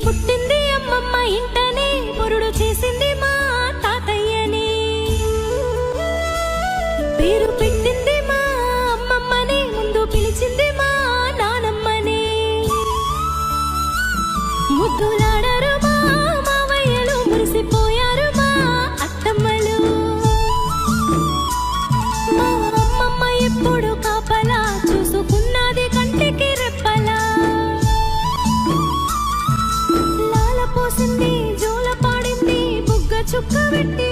పుట్టింది అమ్మమ్మ ఇంటనే పొరుడు చేసింది మా తాతయ్యని పేరు పెట్టింది మా అమ్మమ్మని ముందు పిలిచింది మా నానమ్మని ముద్దులాడారు మా మావయ్యలు మురిసిపోయారు మా అత్తమ్మలు మా అమ్మమ్మ ఎప్పుడు కాపలా చూసుకున్నది కంటికి రెప్పలా లాల పోసింది జోల పాడింది బుగ్గ చుక్క పెట్టి